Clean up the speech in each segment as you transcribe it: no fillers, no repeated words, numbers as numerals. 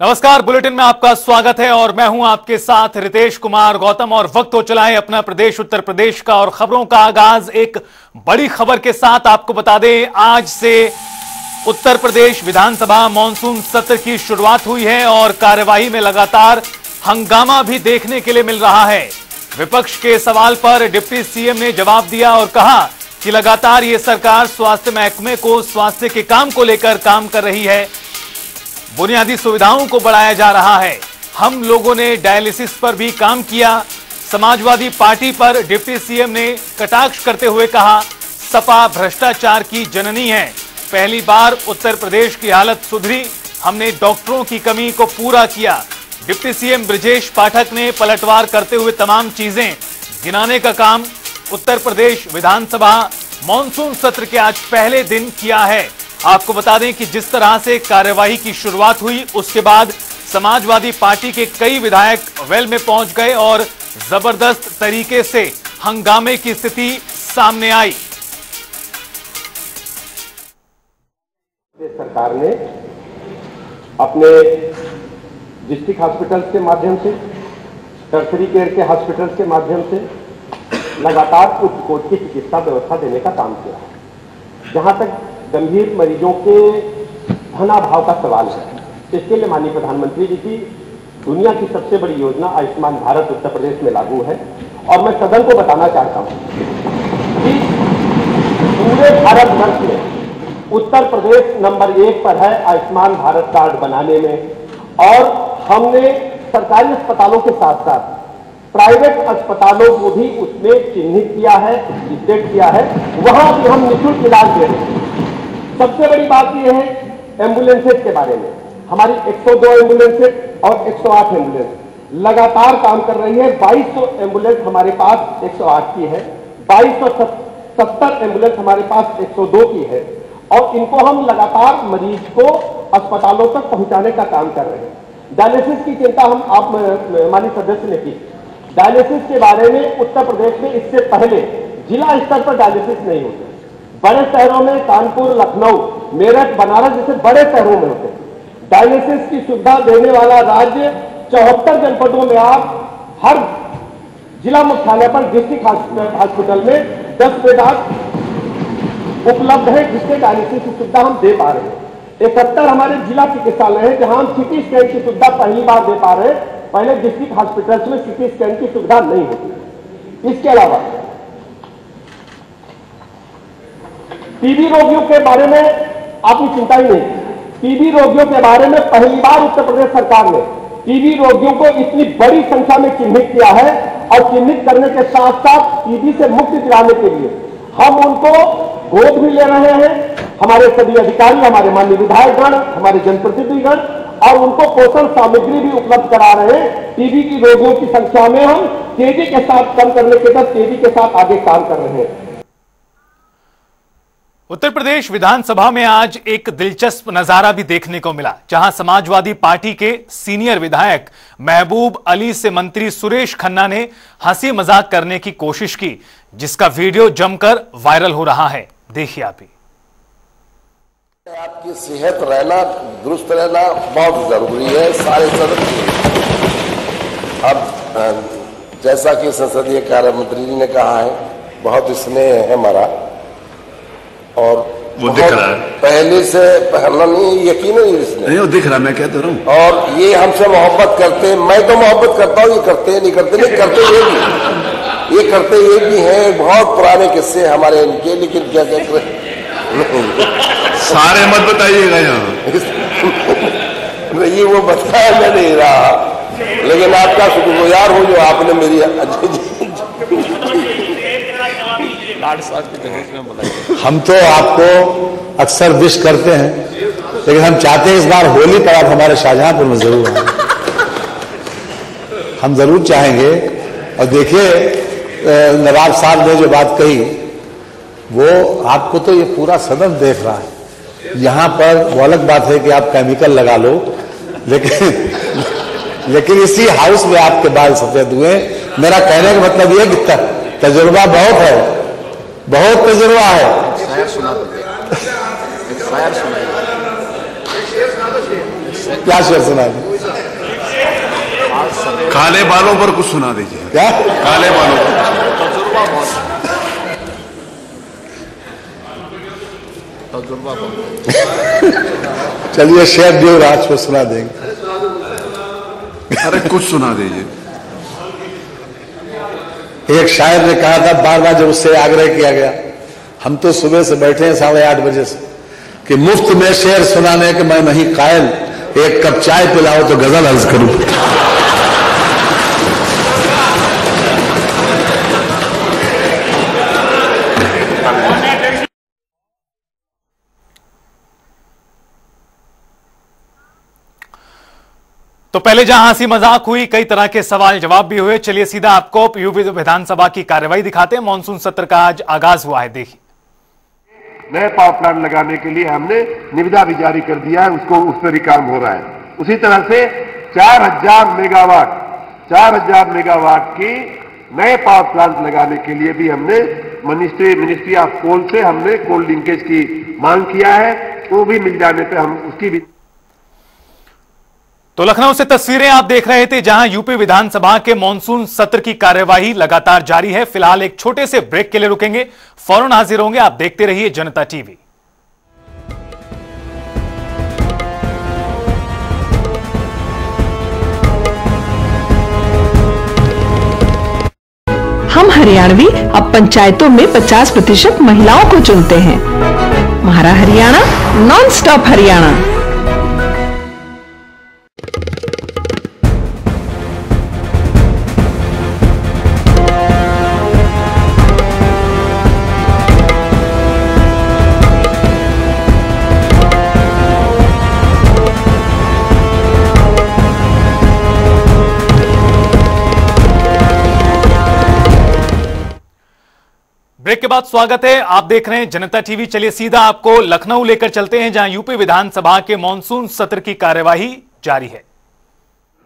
नमस्कार, बुलेटिन में आपका स्वागत है और मैं हूं आपके साथ रितेश कुमार गौतम। और वक्त हो चला है अपना प्रदेश उत्तर प्रदेश का और खबरों का आगाज एक बड़ी खबर के साथ। आपको बता दें, आज से उत्तर प्रदेश विधानसभा मानसून सत्र की शुरुआत हुई है और कार्यवाही में लगातार हंगामा भी देखने के लिए मिल रहा है। विपक्ष के सवाल पर डिप्टी सीएम ने जवाब दिया और कहा कि लगातार ये सरकार स्वास्थ्य महकमे को स्वास्थ्य के काम को लेकर काम कर रही है, बुनियादी सुविधाओं को बढ़ाया जा रहा है। हम लोगों ने डायलिसिस पर भी काम किया। समाजवादी पार्टी पर डिप्टी सीएम ने कटाक्ष करते हुए कहा, सपा भ्रष्टाचार की जननी है, पहली बार उत्तर प्रदेश की हालत सुधरी, हमने डॉक्टरों की कमी को पूरा किया। डिप्टी सीएम ब्रजेश पाठक ने पलटवार करते हुए तमाम चीजें गिनाने का काम उत्तर प्रदेश विधानसभा मानसून सत्र के आज पहले दिन किया है। आपको बता दें कि जिस तरह से कार्यवाही की शुरुआत हुई उसके बाद समाजवादी पार्टी के कई विधायक वेल में पहुंच गए और जबरदस्त तरीके से हंगामे की स्थिति सामने आई। सरकार ने अपने डिस्ट्रिक्ट हॉस्पिटल्स के माध्यम से, टर्शरी केयर के हॉस्पिटल्स के माध्यम से लगातार उच्च कोटि की चिकित्सा व्यवस्था देने का काम किया है। जहां तक गंभीर मरीजों के धनाभाव का सवाल है, इसके लिए माननीय प्रधानमंत्री जी की दुनिया की सबसे बड़ी योजना आयुष्मान भारत उत्तर प्रदेश में लागू है। और मैं सदन को बताना चाहता हूं कि पूरे भारतवर्ष में उत्तर प्रदेश नंबर 1 पर है आयुष्मान भारत कार्ड बनाने में। और हमने सरकारी अस्पतालों के साथ साथ प्राइवेट अस्पतालों को भी उसमें चिन्हित किया है, स्टेट किया है, वहां भी हम निःशुल्क इलाज दे रहे हैं। सबसे बड़ी बात यह है एम्बुलेंसेज के बारे में, हमारी 102 एम्बुलेंसेज और 108 एम्बुलेंस लगातार काम कर रही है। 2200 एम्बुलेंस हमारे पास 108 की है, 2270 एम्बुलेंस हमारे पास 102 की है और इनको हम लगातार मरीज को अस्पतालों तक पहुंचाने का काम कर रहे हैं। डायलिसिस की चिंता हम आप माननीय सदस्य ने की। डायलिसिस के बारे में उत्तर प्रदेश में इससे पहले जिला स्तर पर डायलिसिस नहीं होते। बड़े शहरों में कानपुर, लखनऊ, मेरठ, बनारस जैसे बड़े शहरों में होते हैं। डायलिसिस की सुविधा देने वाला राज्य 74 जनपदों में आप हर जिला मुख्यालय पर डिस्ट्रिक्ट हॉस्पिटल में 10 बेड उपलब्ध है, जिससे डायलिसिस की सुविधा हम दे पा रहे हैं। 71 हमारे जिला चिकित्सालय है जहां हम सीटी स्कैन की सुविधा पहली बार दे पा रहे हैं। पहले डिस्ट्रिक्ट हॉस्पिटल्स में सीटी स्कैन की सुविधा नहीं होती। इसके अलावा टीबी रोगियों के बारे में आपकी चिंता ही नहीं। टीबी रोगियों के बारे में पहली बार उत्तर प्रदेश सरकार ने टीबी रोगियों को इतनी बड़ी संख्या में चिन्हित किया है और चिन्हित करने के साथ साथ टीबी से मुक्ति दिलाने के लिए हम उनको गोद भी ले रहे हैं। हमारे सभी अधिकारी, हमारे माननीय विधायकगण, हमारे जनप्रतिनिधिगण और उनको पोषण सामग्री भी उपलब्ध करा रहे हैं। टीबी की रोगियों की संख्या में हम तेजी के साथ कम करने के बाद तेजी के साथ आगे काम कर रहे हैं। उत्तर प्रदेश विधानसभा में आज एक दिलचस्प नजारा भी देखने को मिला, जहां समाजवादी पार्टी के सीनियर विधायक महबूब अली से मंत्री सुरेश खन्ना ने हंसी मजाक करने की कोशिश की, जिसका वीडियो जमकर वायरल हो रहा है। देखिए आप ही। आपकी सेहत रहना, दुरुस्त रहना बहुत जरूरी है सारे सदन के। अब जैसा कि संसदीय कार्य मंत्री जी ने कहा है, बहुत स्नेह है हमारा और वो दिख रहा है पहले से पहला नहीं, यकीन नहीं, वो दिख रहा है, मैं कहता रहा हूँ। और ये हमसे मोहब्बत करते हैं, मैं तो मोहब्बत करता हूँ, ये करते हैं नहीं करते नहीं करते ये करते ये भी हैं। बहुत पुराने किस्से हमारे इनके, लेकिन क्या कहते सारे मत बताइएगा यहाँ। ये वो बताया मैं नहीं रहा, लेकिन आपका शुक्रगुजार हूँ जो आपने मेरी हम तो आपको अक्सर विश करते हैं, लेकिन हम चाहते हैं इस बार होली पर आप हमारे शाहजहांपुर में जरूर आए। हम जरूर चाहेंगे। और देखिए नवाब साहब ने जो बात कही, वो आपको तो ये पूरा सदन देख रहा है। यहाँ पर वो अलग बात है कि आप केमिकल लगा लो, लेकिन इसी हाउस में आपके बाल सफेद हुए। मेरा कहने का मतलब ये कि तजुर्बा बहुत है, बहुत तजुर्बा है। क्या शेर सुना दें? काले बालों पर कुछ सुना दीजिए। क्या काले बालों पर चलिए शेर देवराज को सुना देंगे। अरे कुछ सुना दीजिए। एक शायर ने कहा था, बार बार जब उससे आग्रह किया गया, हम तो सुबह से बैठे हैं 8:30 बजे से, कि मुफ्त में शेर सुनाने के मैं नहीं कायल, एक कप चाय पिलाओ तो गजल अर्ज करूं। तो पहले जहां हंसी मजाक हुई, कई तरह के सवाल जवाब भी हुए। चलिए सीधा आपको यूपी विधानसभा की कार्यवाही दिखाते हैं। मानसून सत्र का आज आगाज हुआ है, देखिए। नए पावर प्लांट लगाने के लिए हमने निविदा भी जारी कर दिया है, उसको उस पर ही काम हो रहा है। उसी तरह से 4000 मेगावाट की नए पावर प्लांट लगाने के लिए भी हमने मिनिस्ट्री ऑफ कोल से हमने कोल लिंकेज की मांग किया है। वो भी मिल जाने पर हम उसकी भी। तो लखनऊ से तस्वीरें आप देख रहे थे, जहां यूपी विधानसभा के मॉनसून सत्र की कार्यवाही लगातार जारी है। फिलहाल एक छोटे से ब्रेक के लिए रुकेंगे, फौरन हाजिर होंगे। आप देखते रहिए जनता टीवी। हम हरियाणवी अब पंचायतों में 50% महिलाओं को चुनते हैं। हमारा Haryana, non stop Haryana. Break के बाद स्वागत है, आप देख रहे हैं जनता टीवी। चलिए सीधा आपको लखनऊ लेकर चलते हैं, जहां यूपी विधानसभा के मॉनसून सत्र की कार्यवाही जारी है।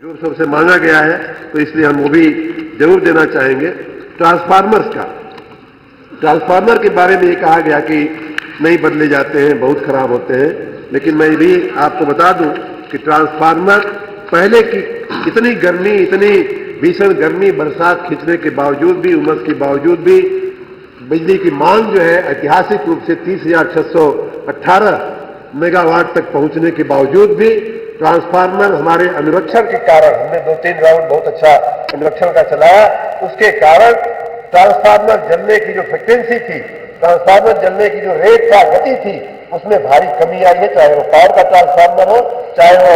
जोर शोर से मांगा गया है, तो इसलिए हम वो भी जरूर देना चाहेंगे। ट्रांसफार्मर के बारे में ये कहा गया कि नहीं बदले जाते हैं, बहुत खराब होते हैं, लेकिन मैं भी आपको बता दूं कि ट्रांसफार्मर पहले की इतनी गर्मी, इतनी भीषण गर्मी, बरसात खींचने के बावजूद भी, उमस के बावजूद भी बिजली की मांग जो है ऐतिहासिक रूप से 30,618 मेगावाट तक पहुंचने के बावजूद भी ट्रांसफार्मर हमारे अनुरक्षण के कारण, हमने 2-3 राउंड बहुत अच्छा अनुरक्षण का चलाया, उसके कारण ट्रांसफार्मर जलने की जो फ्रिक्वेंसी थी, ट्रांसफार्मर जलने की जो रेट था, गति थी, उसमें भारी कमी आई है। चाहे वो पावर का ट्रांसफार्मर हो, चाहे वो,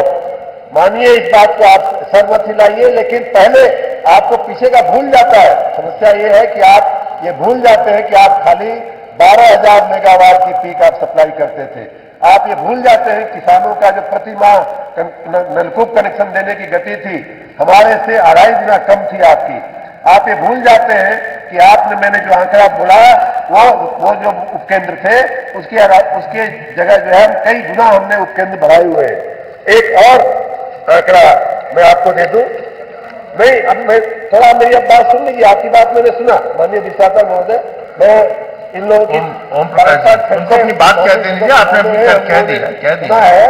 मानिए इस बात को आप सर मत हिलाइए, लेकिन पहले आपको पीछे का भूल जाता है। समस्या ये है कि आप ये भूल जाते हैं कि आप खाली 12,000 मेगावाट की पीक आप सप्लाई करते थे। आप ये भूल जाते हैं किसानों का जो प्रति माह नलकूप कनेक्शन देने की गति थी, हमारे से 2.5 गुना कम थी आपकी। आप ये भूल जाते हैं कि आपने, मैंने जो आंकड़ा बोला, वो जो उपकेंद्र थे, उसके जगह जो है कई गुना हमने उपकेंद्र बढ़ाए हुए हैं। एक और आंकड़ा मैं आपको दे दूं। नहीं, अब मैं थोड़ा, मेरी अब बात सुन लीजिए। आपकी बात मैंने सुना, माननीय विश्वासर महोदय, मैं इन लोगों की अपनी बात कह दीजिए, आपने अपनी कह दिया है।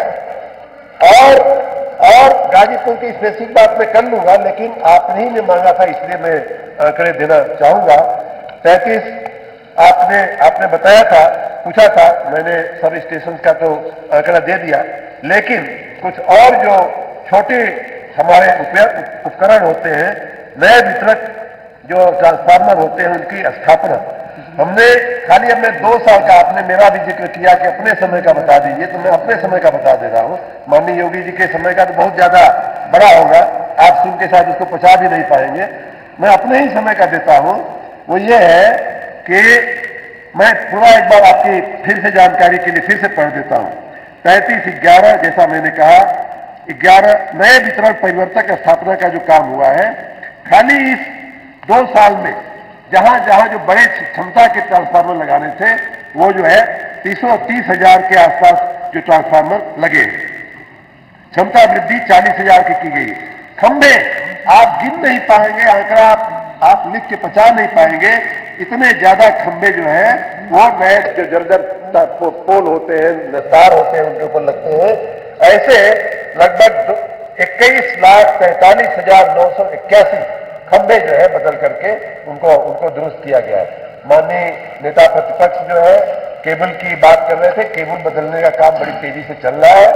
और गाजीपुर की स्पेसिफिक बात मैं कर लूंगा, लेकिन आपने ही ने मांगा था, इसलिए मैं आंकड़े देना चाहूंगा। 33 आपने बताया था, पूछा था, मैंने सब स्टेशन का तो आंकड़ा दे दिया, लेकिन कुछ और जो छोटे हमारे उपकरण होते हैं, नए वितरक जो ट्रांसफार्मर होते हैं, उनकी स्थापना हमने खाली, अब मैं 2 साल का, आपने मेरा भी जिक्र किया कि अपने समय का बता दीजिए, तो मैं अपने समय का बता दे रहा हूं। माननीय योगी जी के समय का तो बहुत ज्यादा बड़ा होगा, आप सुन के साथ उसको पहुंचा भी नहीं पाएंगे। मैं अपने ही समय का देता हूं। वो ये है कि मैं पूरा एक बार आपकी फिर से जानकारी के लिए फिर से पढ़ देता हूं। 33/11, जैसा मैंने कहा, 11 नए वितरण परिवर्तक स्थापना का जो काम हुआ है, खाली इस 2 साल में जहां जहां जो बड़े क्षमता के ट्रांसफार्मर लगाने थे, वो जो है 330,000 के आसपास जो ट्रांसफार्मर लगे। क्षमता वृद्धि 40,000 की गई। खंबे आप गिन नहीं पाएंगे, आंकड़ा आप लिख के पहुंचा नहीं पाएंगे, इतने ज्यादा खंबे जो है वो नए जो जर्जर पोल होते हैं, तार होते हैं, उनके ऊपर लगते हैं। ऐसे लगभग 21,43,981 खंभे जो है बदल करके उनको दुरुस्त किया गया है। माननीय नेता प्रतिपक्ष जो है केबल की बात कर रहे थे, केबल बदलने का काम बड़ी तेजी से चल रहा है।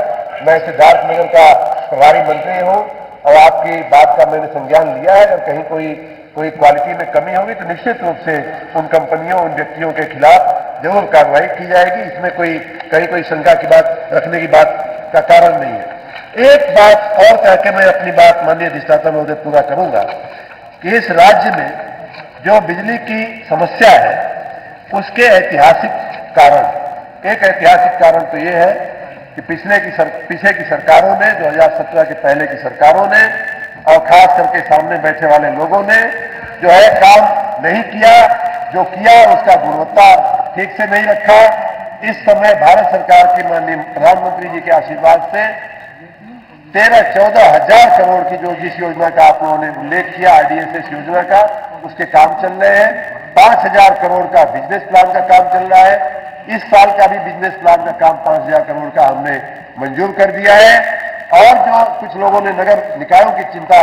मैं सिद्धार्थनगर का प्रभारी मंत्री हूं और आपकी बात का मैंने संज्ञान लिया है। अगर कहीं कोई क्वालिटी में कमी होगी तो निश्चित रूप से उन कंपनियों, उन व्यक्तियों के खिलाफ जरूर कार्रवाई की जाएगी। इसमें कोई शंका की बात रखने की बात का कारण नहीं है। एक बात और कह के मैं अपनी बात माननीय अधिष्ठाता महोदय पूरा करूंगा कि इस राज्य में जो बिजली की समस्या है उसके ऐतिहासिक कारण, एक ऐतिहासिक कारण तो ये है कि पीछे की सरकारों ने, 2017 के पहले की सरकारों ने और खास करके सामने बैठे वाले लोगों ने जो है काम नहीं किया, जो किया उसका गुणवत्ता ठीक से नहीं रखा। इस समय भारत सरकार के माननीय प्रधानमंत्री जी के आशीर्वाद से 13-14 हजार करोड़ की जो जिस योजना का आप लोगों ने उल्लेख किया, IDSS योजना का, उसके काम चल रहे हैं। 5,000 करोड़ का बिजनेस प्लान का काम चल रहा है। इस साल का भी बिजनेस प्लान का काम 5,000 करोड़ का हमने मंजूर कर दिया है। और जो कुछ लोगों ने नगर निकायों की चिंता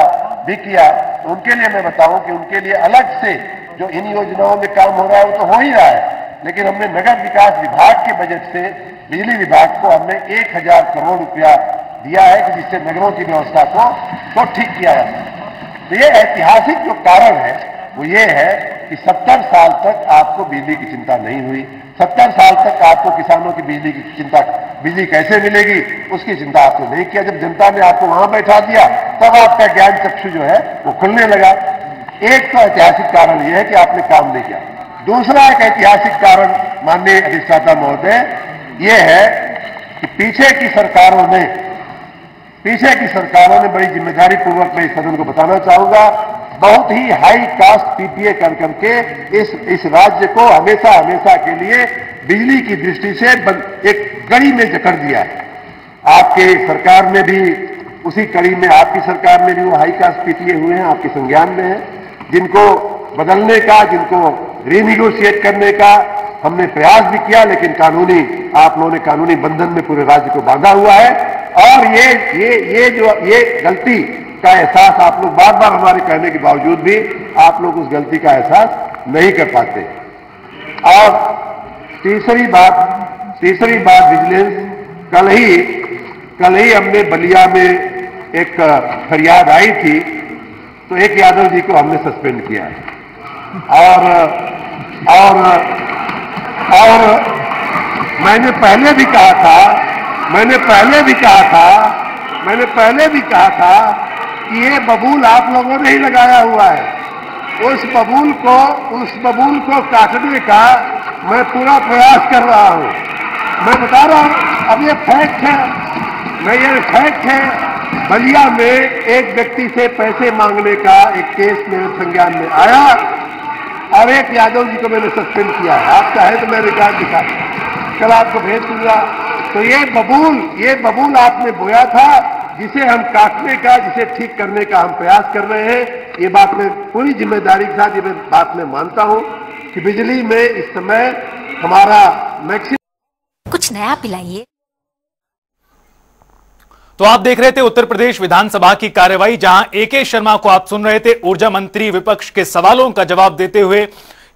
भी किया, उनके लिए मैं बताऊं कि उनके लिए अलग से जो इन योजनाओं में काम हो रहा है वो तो हो ही रहा है, लेकिन हमने नगर विकास विभाग के बजट से बिजली विभाग को हमने 1,000 करोड़ रुपया दिया है कि जिससे नगरों की व्यवस्था को ठीक किया जाए। तो ये ऐतिहासिक जो कारण है वो ये है कि 70 साल तक आपको बिजली की चिंता नहीं हुई। 70 साल तक आपको किसानों की बिजली कैसे मिलेगी उसकी चिंता आपने नहीं किया। जब जनता ने आपको वहां बैठा दिया तब आपका ज्ञान चक्षु जो है वो खुलने लगा। एक तो ऐतिहासिक कारण यह है कि आपने काम नहीं किया। दूसरा एक ऐतिहासिक कारण माननीय अधिष्ठाता महोदय ये है कि पीछे की सरकारों ने बड़ी जिम्मेदारी पूर्वक, मैं इस सदन को बताना चाहूंगा, बहुत ही हाई कास्ट PPA कर करके इस राज्य को हमेशा के लिए बिजली की दृष्टि से एक कड़ी में जकड़ दिया है। आपके सरकार में भी, उसी कड़ी में आपकी सरकार में भी वो हाई कास्ट PPA हुए हैं, आपके संज्ञान में है, जिनको बदलने का, जिनको रीनिगोशिएट करने का हमने प्रयास भी किया, लेकिन आप लोगों ने कानूनी बंधन में पूरे राज्य को बांधा हुआ है। और ये गलती का एहसास आप लोग बार बार हमारे कहने के बावजूद भी आप लोग उस गलती का एहसास नहीं कर पाते। और तीसरी बात विजिलेंस, कल ही हमने बलिया में एक फरियाद आई थी तो एक यादव जी को हमने सस्पेंड किया और मैंने पहले भी कहा था कि ये बबूल आप लोगों ने ही लगाया हुआ है। उस बबूल को काटने का मैं पूरा प्रयास कर रहा हूं। मैं बता रहा हूं, अब ये फैक्ट है। बलिया में एक व्यक्ति से पैसे मांगने का एक केस मेरे संज्ञान में आया और एक यादव जी को मैंने सस्पेंड किया है। आप चाहे तो मैं रिकॉर्ड दिखा, कल आपको भेज दूंगा। तो ये बबूल आपने बोया था, जिसे हम काटने का, जिसे ठीक करने का हम प्रयास कर रहे हैं। ये बात मैं पूरी जिम्मेदारी के साथ मैं मानता हूं कि बिजली में इस समय हमारा मैक्सिमम। कुछ नया पिलाइए। तो आप देख रहे थे उत्तर प्रदेश विधानसभा की कार्यवाही, जहां AK शर्मा को आप सुन रहे थे। ऊर्जा मंत्री विपक्ष के सवालों का जवाब देते हुए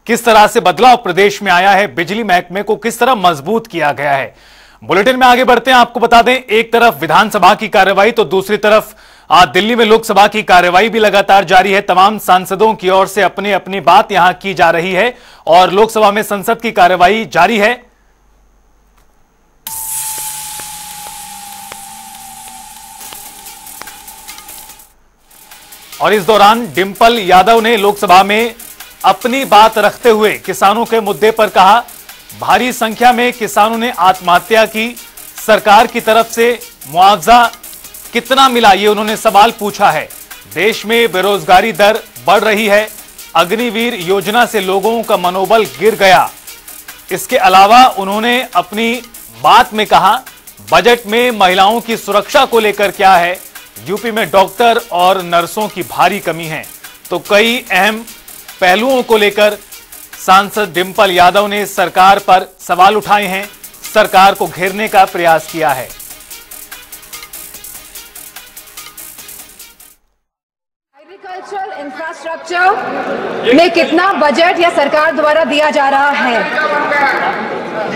किस तरह से बदलाव प्रदेश में आया है, बिजली महकमे को किस तरह मजबूत किया गया है। बुलेटिन में आगे बढ़ते हैं, आपको बता दें, एक तरफ विधानसभा की कार्यवाही तो दूसरी तरफ दिल्ली में लोकसभा की कार्यवाही भी लगातार जारी है। तमाम सांसदों की ओर से अपनी अपनी बात यहां की जा रही है और लोकसभा में संसद की कार्यवाही जारी है। और इस दौरान डिंपल यादव ने लोकसभा में अपनी बात रखते हुए किसानों के मुद्दे पर कहा, भारी संख्या में किसानों ने आत्महत्या की, सरकार की तरफ से मुआवजा कितना मिला, ये उन्होंने सवाल पूछा है। देश में बेरोजगारी दर बढ़ रही है, अग्निवीर योजना से लोगों का मनोबल गिर गया। इसके अलावा उन्होंने अपनी बात में कहा, बजट में महिलाओं की सुरक्षा को लेकर क्या है, यूपी में डॉक्टर और नर्सों की भारी कमी है। तो कई अहम पहलुओं को लेकर सांसद डिंपल यादव ने सरकार पर सवाल उठाए हैं, सरकार को घेरने का प्रयास किया है। इंफ्रास्ट्रक्चर में कितना बजट या सरकार द्वारा दिया जा रहा है?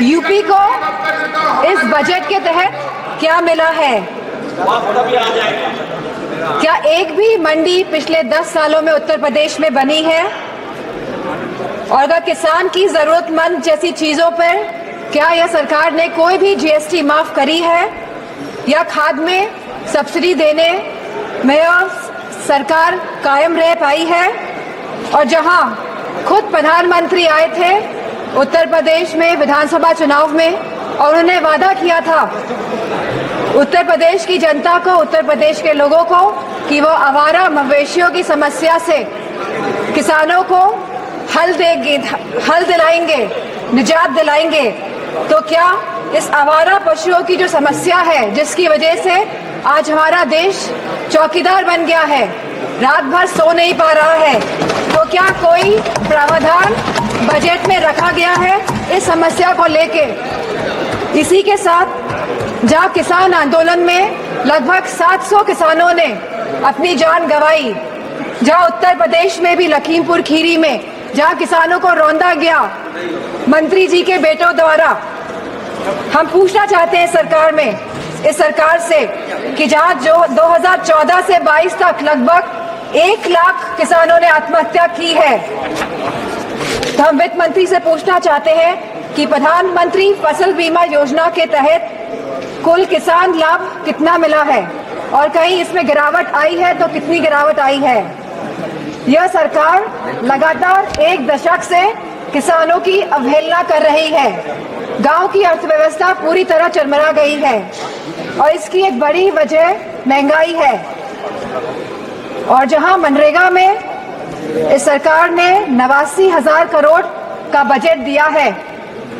यूपी को इस बजट के तहत क्या मिला है? क्या एक भी मंडी पिछले 10 सालों में उत्तर प्रदेश में बनी है? और अगर किसान की जरूरतमंद जैसी चीजों पर क्या यह सरकार ने कोई भी जीएसटी माफ करी है या खाद में सब्सिडी देने में सरकार कायम रह पाई है? और जहां खुद प्रधानमंत्री आए थे उत्तर प्रदेश में विधानसभा चुनाव में और उन्होंने वादा किया था उत्तर प्रदेश की जनता को, उत्तर प्रदेश के लोगों को, कि वो आवारा मवेशियों की समस्या से किसानों को हल दिलाएंगे, निजात दिलाएंगे, तो क्या इस आवारा पशुओं की जो समस्या है जिसकी वजह से आज हमारा देश चौकीदार बन गया है, रात भर सो नहीं पा रहा है, तो क्या कोई प्रावधान बजट में रखा गया है इस समस्या को लेके? इसी के साथ जहां किसान आंदोलन में लगभग 700 किसानों ने अपनी जान गंवाई, जहां उत्तर प्रदेश में भी लखीमपुर खीरी में जहां किसानों को रौंदा गया मंत्री जी के बेटों द्वारा, हम पूछना चाहते हैं इस सरकार से कि जहां जो 2014 से 22 तक लगभग 1 लाख किसानों ने आत्महत्या की है, तो हम वित्त मंत्री से पूछना चाहते हैं कि प्रधानमंत्री फसल बीमा योजना के तहत कुल किसान लाभ कितना मिला है और कहीं इसमें गिरावट आई है तो कितनी गिरावट आई है? यह सरकार लगातार 1 दशक से किसानों की अवहेलना कर रही है। गांव की अर्थव्यवस्था पूरी तरह चरमरा गई है और इसकी एक बड़ी वजह महंगाई है। और जहां मनरेगा में इस सरकार ने 89,000 करोड़ का बजट दिया है,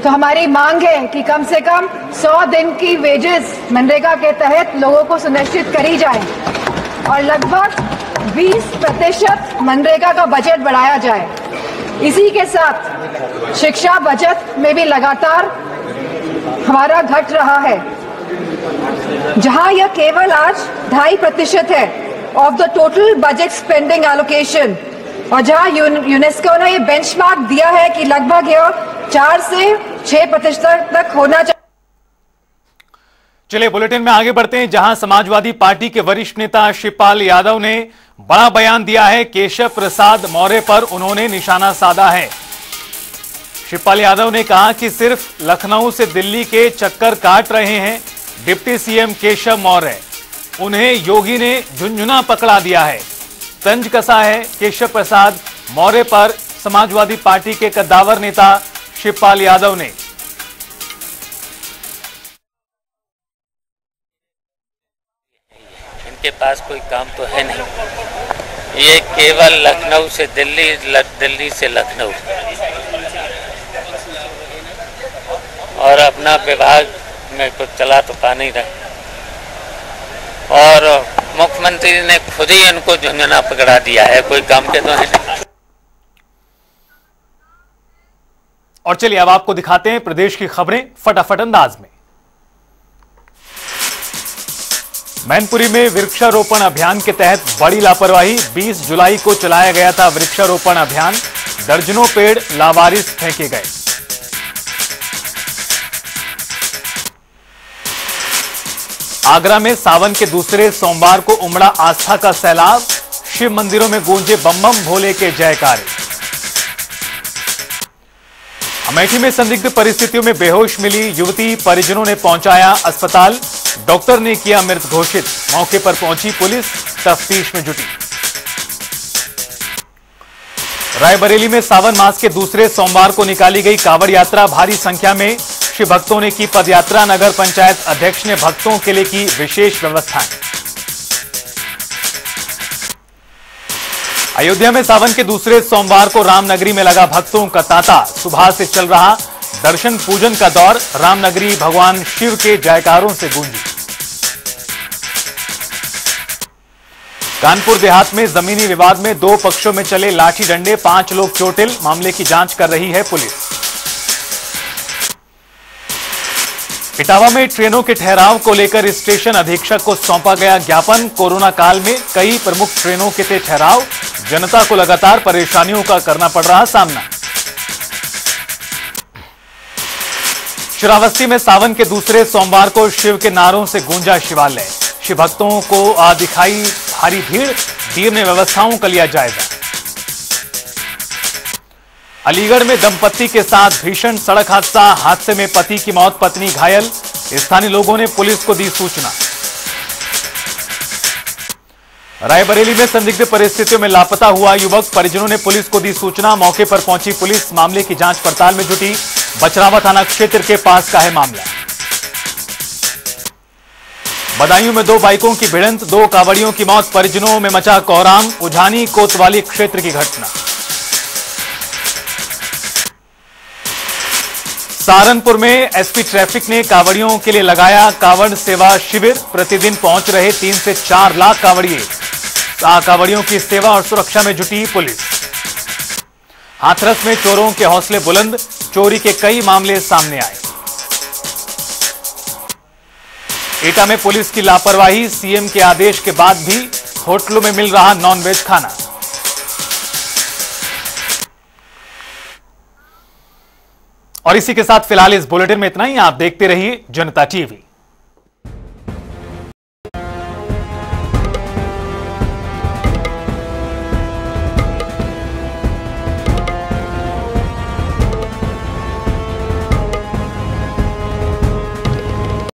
तो हमारी मांग है कि कम से कम 100 दिन की वेजेस मनरेगा के तहत लोगों को सुनिश्चित करी जाए और लगभग 20% मनरेगा का बजट बढ़ाया जाए। इसी के साथ शिक्षा बजट में भी लगातार हमारा घट रहा है, जहां यह केवल आज 2.5% है of the total budget spending allocation, और जहां यूनेस्को ने ये बेंचमार्क दिया है कि लगभग यह 4 से 6% तक होना चाहिए। चलिए बुलेटिन में आगे बढ़ते हैं, जहां समाजवादी पार्टी के वरिष्ठ नेता शिवपाल यादव ने बड़ा बयान दिया है। केशव प्रसाद मौर्य पर उन्होंने निशाना साधा है। शिवपाल यादव ने कहा कि सिर्फ लखनऊ से दिल्ली के चक्कर काट रहे हैं डिप्टी सीएम केशव मौर्य, उन्हें योगी ने झुंझुना पकड़ा दिया है। तंज कसा है केशव प्रसाद मौर्य पर समाजवादी पार्टी के कद्दावर नेता शिवपाल यादव ने। इनके पास कोई काम तो है नहीं, ये केवल लखनऊ से दिल्ली, दिल्ली से लखनऊ, और अपना विभाग में कुछ चला तो पा नहीं रहे। और मुख्यमंत्री ने खुद ही इनको झुंझुना पकड़ा दिया है, कोई काम के तो है नहीं। और चलिए अब आपको दिखाते हैं प्रदेश की खबरें फटाफट अंदाज में। मैनपुरी में वृक्षारोपण अभियान के तहत बड़ी लापरवाही, 20 जुलाई को चलाया गया था वृक्षारोपण अभियान, दर्जनों पेड़ लावारिस फेंके गए। आगरा में सावन के दूसरे सोमवार को उमड़ा आस्था का सैलाब, शिव मंदिरों में गूंजे बम बम भोले के जयकारे। अमेठी में संदिग्ध परिस्थितियों में बेहोश मिली युवती, परिजनों ने पहुंचाया अस्पताल, डॉक्टर ने किया मृत घोषित। मौके पर पहुंची पुलिस तफ्तीश में जुटी। रायबरेली में सावन मास के दूसरे सोमवार को निकाली गई कांवड़ यात्रा, भारी संख्या में शिव भक्तों ने की पदयात्रा। नगर पंचायत अध्यक्ष ने भक्तों के लिए की विशेष व्यवस्थाएं। अयोध्या में सावन के दूसरे सोमवार को रामनगरी में लगा भक्तों का तांता, सुबह से चल रहा दर्शन पूजन का दौर, रामनगरी भगवान शिव के जयकारों से गूंजी। कानपुर देहात में जमीनी विवाद में 2 पक्षों में चले लाठी डंडे, 5 लोग चोटिल, मामले की जांच कर रही है पुलिस। इटावा में ट्रेनों के ठहराव को लेकर स्टेशन अधीक्षक को सौंपा गया ज्ञापन, कोरोना काल में कई प्रमुख ट्रेनों के थे ठहराव, जनता को लगातार परेशानियों का करना पड़ रहा सामना। श्रावस्ती में सावन के दूसरे सोमवार को शिव के नारों से गूंजा शिवालय। शिव भक्तों को दिखाई भारी भीड़, डीएम ने व्यवस्थाओं का लिया जायजा। अलीगढ़ में दंपत्ति के साथ भीषण सड़क हादसा, हादसे में पति की मौत, पत्नी घायल। स्थानीय लोगों ने पुलिस को दी सूचना। रायबरेली में संदिग्ध परिस्थितियों में लापता हुआ युवक, परिजनों ने पुलिस को दी सूचना। मौके पर पहुंची पुलिस मामले की जांच पड़ताल में जुटी। बचरावा थाना क्षेत्र के पास का है मामला। बदायूं में 2 बाइकों की भिड़ंत, 2 कांवड़ियों की मौत, परिजनों में मचा कोहराम। उझानी कोतवाली क्षेत्र की घटना। सहारनपुर में एसपी ट्रैफिक ने कांवड़ियों के लिए लगाया कांवड़ सेवा शिविर। प्रतिदिन पहुंच रहे 3 से 4 लाख कांवड़िए। कांवड़ियों की सेवा और सुरक्षा में जुटी पुलिस। हाथरस में चोरों के हौसले बुलंद, चोरी के कई मामले सामने आए। एटा में पुलिस की लापरवाही, सीएम के आदेश के बाद भी होटलों में मिल रहा नॉनवेज खाना। और इसी के साथ फिलहाल इस बुलेटिन में इतना ही। आप देखते रहिए जनता टीवी।